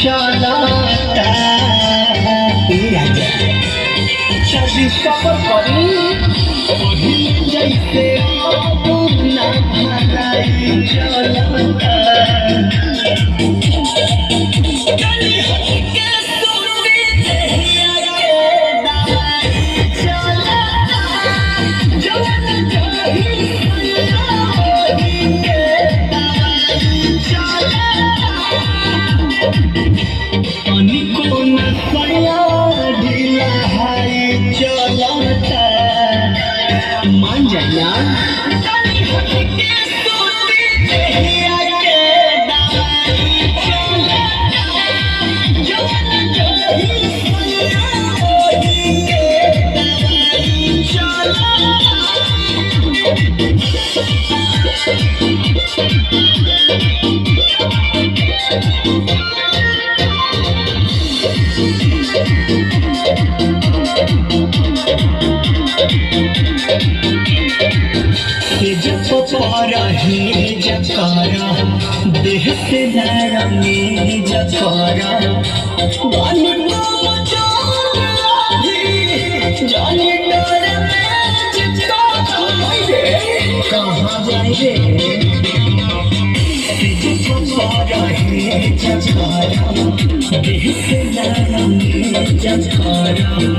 चलता शादी सफर करी वही जैसे ना भलाई चलता मान जाइया जकारा देह से नरमी जकारा कहाँ जाए रे जकारा देह से नरमी जकारा